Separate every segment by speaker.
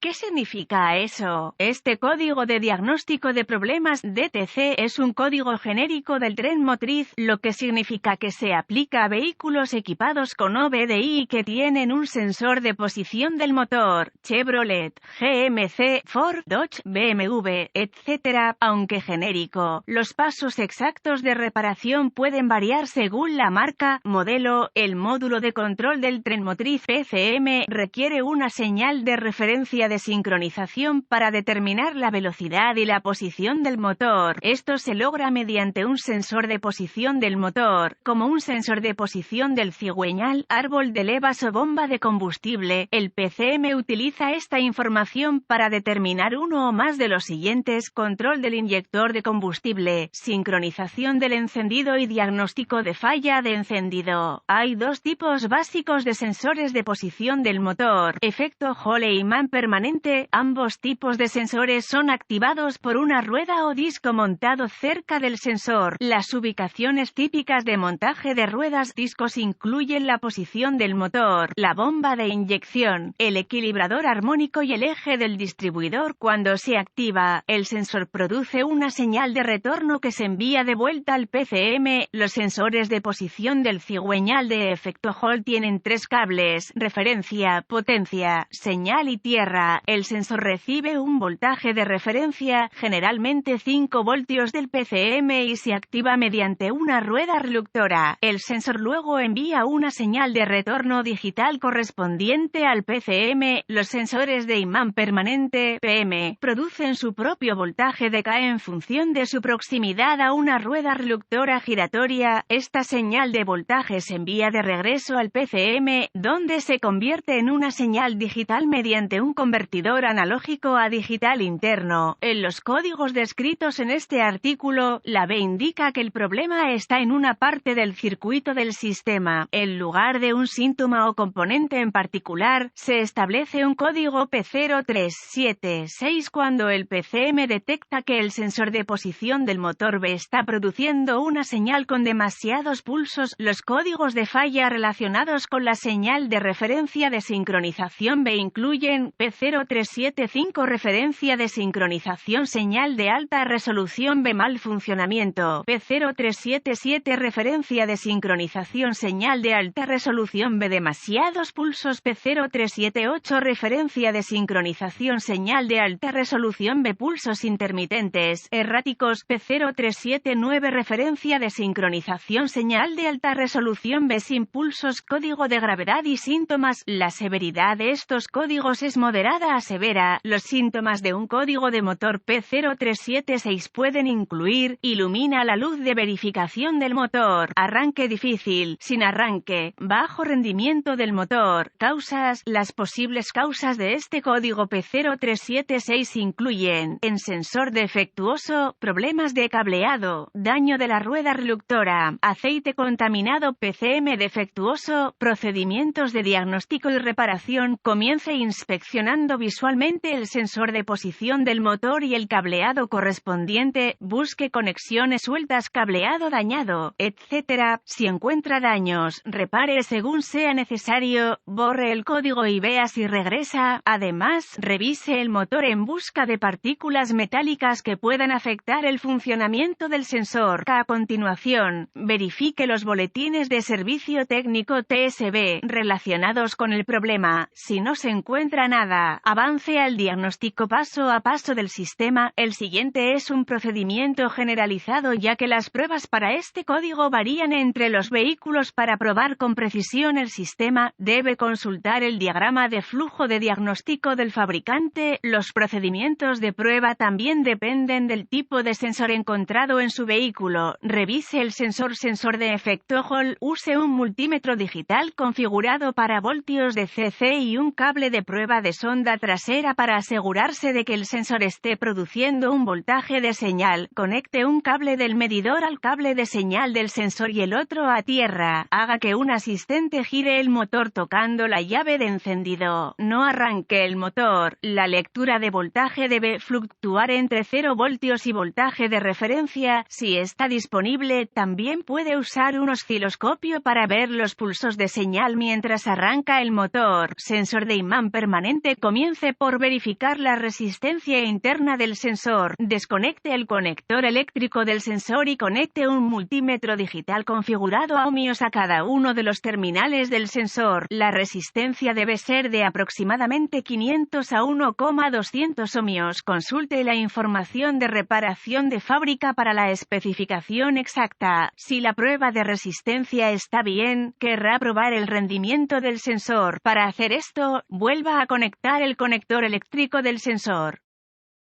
Speaker 1: ¿Qué significa eso? Este código de diagnóstico de problemas DTC es un código genérico del tren motriz, lo que significa que se aplica a vehículos equipados con OBDI que tienen un sensor de posición del motor, Chevrolet, GMC, Ford, Dodge, BMW, etc. Aunque genérico, los pasos exactos de reparación pueden variar según la marca, modelo. El módulo de control del tren motriz PCM requiere una señal de referencia de sincronización para determinar la velocidad y la posición del motor. Esto se logra mediante un sensor de posición del motor, como un sensor de posición del cigüeñal, árbol de levas o bomba de combustible. El PCM utiliza esta información para determinar uno o más de los siguientes: control del inyector de combustible, sincronización del encendido y diagnóstico de falla de encendido. Hay dos tipos básicos de sensores de posición del motor: efecto Hall e imán permanente. Ambos tipos de sensores son activados por una rueda o disco montado cerca del sensor. Las ubicaciones típicas de montaje de ruedas discos incluyen la posición del motor, la bomba de inyección, el equilibrador armónico y el eje del distribuidor. Cuando se activa, el sensor produce una señal de retorno que se envía de vuelta al PCM. Los sensores de posición del cigüeñal de efecto Hall tienen tres cables: referencia, potencia, señal y tierra. El sensor recibe un voltaje de referencia, generalmente 5 voltios del PCM, y se activa mediante una rueda reductora. El sensor luego envía una señal de retorno digital correspondiente al PCM. Los sensores de imán permanente (PM) producen su propio voltaje de K en función de su proximidad a una rueda reductora giratoria. Esta señal de voltaje se envía de regreso al PCM, donde se convierte en una señal digital mediante un convertidor analógico a digital interno. En los códigos descritos en este artículo, la B indica que el problema está en una parte del circuito del sistema. En lugar de un síntoma o componente en particular, se establece un código P0376 cuando el PCM detecta que el sensor de posición del motor B está produciendo una señal con demasiados pulsos. Los códigos de falla relacionados con la señal de referencia de sincronización B incluyen P0375 referencia de sincronización señal de alta resolución B mal funcionamiento, P0377 referencia de sincronización señal de alta resolución B demasiados pulsos, P0378 referencia de sincronización señal de alta resolución B pulsos intermitentes, erráticos, P0379 referencia de sincronización señal de alta resolución B sin pulsos. Código de gravedad y síntomas. La severidad de estos códigos es moderada a severa. Los síntomas de un código de motor P0376 pueden incluir: ilumina la luz de verificación del motor, arranque difícil, sin arranque, bajo rendimiento del motor. Causas. Las posibles causas de este código P0376 incluyen: en sensor defectuoso, problemas de cableado, daño de la rueda reductora, aceite contaminado, PCM defectuoso, procedimientos de diagnóstico y reparación. Comience inspeccionando visualmente el sensor de posición del motor y el cableado correspondiente, busque conexiones sueltas, cableado dañado, etc. Si encuentra daños, repare según sea necesario, borre el código y vea si regresa. Además, revise el motor en busca de partículas metálicas que puedan afectar el funcionamiento del sensor. A continuación, verifique los boletines de servicio técnico TSB relacionados con el problema. Si no se encuentra nada, avance al diagnóstico paso a paso del sistema. El siguiente es un procedimiento generalizado, ya que las pruebas para este código varían entre los vehículos. Para probar con precisión el sistema, debe consultar el diagrama de flujo de diagnóstico del fabricante. Los procedimientos de prueba también dependen del tipo de sensor encontrado en su vehículo. Revise el sensor de efecto Hall. Use un multímetro digital configurado para voltios de CC y un cable de prueba de sonda trasera para asegurarse de que el sensor esté produciendo un voltaje de señal. Conecte un cable del medidor al cable de señal del sensor y el otro a tierra. Haga que un asistente gire el motor tocando la llave de encendido. No arranque el motor. La lectura de voltaje debe fluctuar entre 0 voltios y voltaje de referencia. Si está disponible, también puede usar un osciloscopio para ver los pulsos de señal mientras arranca el motor. Sensor de imán permanente. Comience por verificar la resistencia interna del sensor. Desconecte el conector eléctrico del sensor y conecte un multímetro digital configurado a ohmios a cada uno de los terminales del sensor. La resistencia debe ser de aproximadamente 500 a 1,200 ohmios. Consulte la información de reparación de fábrica para la especificación exacta. Si la prueba de resistencia está bien, querrá probar el rendimiento del sensor. Para hacer esto, vuelva a conectar el conector eléctrico del sensor.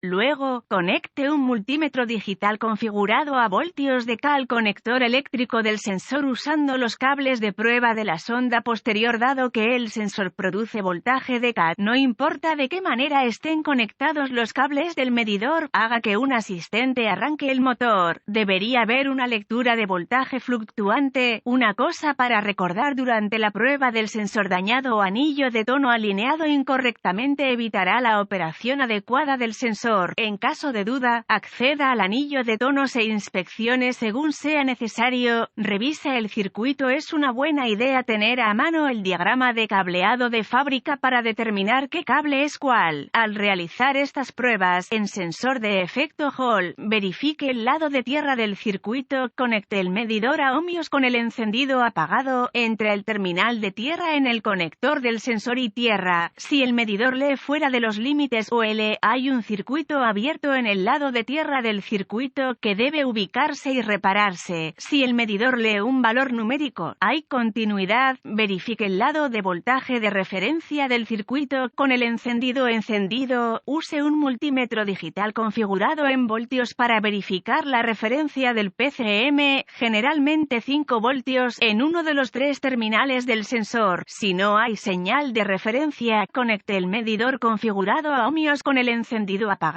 Speaker 1: Luego, conecte un multímetro digital configurado a voltios de al conector eléctrico del sensor usando los cables de prueba de la sonda posterior. Dado que el sensor produce voltaje de CAT, no importa de qué manera estén conectados los cables del medidor, haga que un asistente arranque el motor. Debería haber una lectura de voltaje fluctuante, una cosa para recordar durante la prueba del sensor dañado o anillo de tono alineado incorrectamente evitará la operación adecuada del sensor. En caso de duda, acceda al anillo de tonos e inspeccione según sea necesario. Revise el circuito. Es una buena idea tener a mano el diagrama de cableado de fábrica para determinar qué cable es cuál. Al realizar estas pruebas en sensor de efecto Hall, verifique el lado de tierra del circuito. Conecte el medidor a ohmios con el encendido apagado entre el terminal de tierra en el conector del sensor y tierra. Si el medidor lee fuera de los límites OL, hay un circuito abierto en el lado de tierra del circuito que debe ubicarse y repararse. Si el medidor lee un valor numérico, hay continuidad. Verifique el lado de voltaje de referencia del circuito con el encendido encendido. Use un multímetro digital configurado en voltios para verificar la referencia del PCM, generalmente 5 voltios, en uno de los 3 terminales del sensor. Si no hay señal de referencia, conecte el medidor configurado a ohmios con el encendido apagado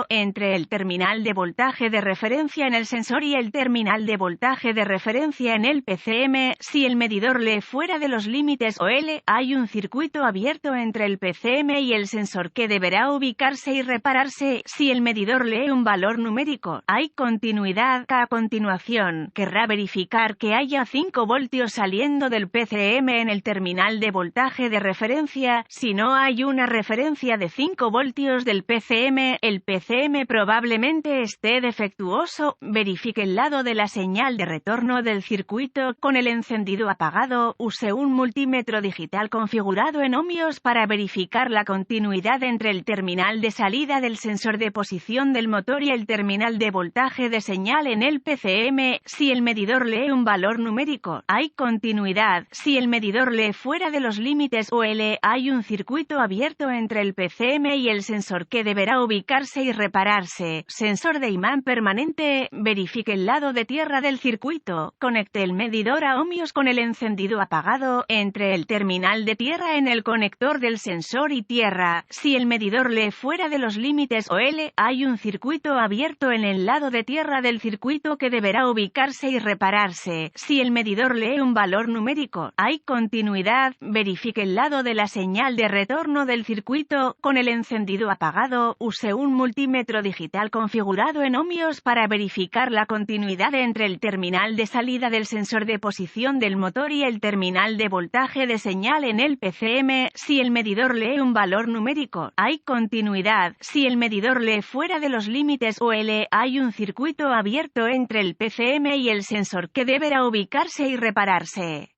Speaker 1: entre el terminal de voltaje de referencia en el sensor y el terminal de voltaje de referencia en el PCM. Si el medidor lee fuera de los límites OL, hay un circuito abierto entre el PCM y el sensor que deberá ubicarse y repararse. Si el medidor lee un valor numérico, hay continuidad. A continuación, querrá verificar que haya 5 voltios saliendo del PCM en el terminal de voltaje de referencia. Si no hay una referencia de 5 voltios del PCM, el PCM probablemente esté defectuoso. Verifique el lado de la señal de retorno del circuito con el encendido apagado. Use un multímetro digital configurado en ohmios para verificar la continuidad entre el terminal de salida del sensor de posición del motor y el terminal de voltaje de señal en el PCM. Si el medidor lee un valor numérico, hay continuidad. Si el medidor lee fuera de los límites OL, hay un circuito abierto entre el PCM y el sensor que deberá ubicarse y repararse. Sensor de imán permanente. Verifique el lado de tierra del circuito. Conecte el medidor a ohmios con el encendido apagado entre el terminal de tierra en el conector del sensor y tierra. Si el medidor lee fuera de los límites OL, hay un circuito abierto en el lado de tierra del circuito que deberá ubicarse y repararse. Si el medidor lee un valor numérico, hay continuidad. Verifique el lado de la señal de retorno del circuito con el encendido apagado. Use un multímetro digital configurado en ohmios para verificar la continuidad entre el terminal de salida del sensor de posición del motor y el terminal de voltaje de señal en el PCM. Si el medidor lee un valor numérico, hay continuidad. Si el medidor lee fuera de los límites OL, hay un circuito abierto entre el PCM y el sensor que deberá ubicarse y repararse.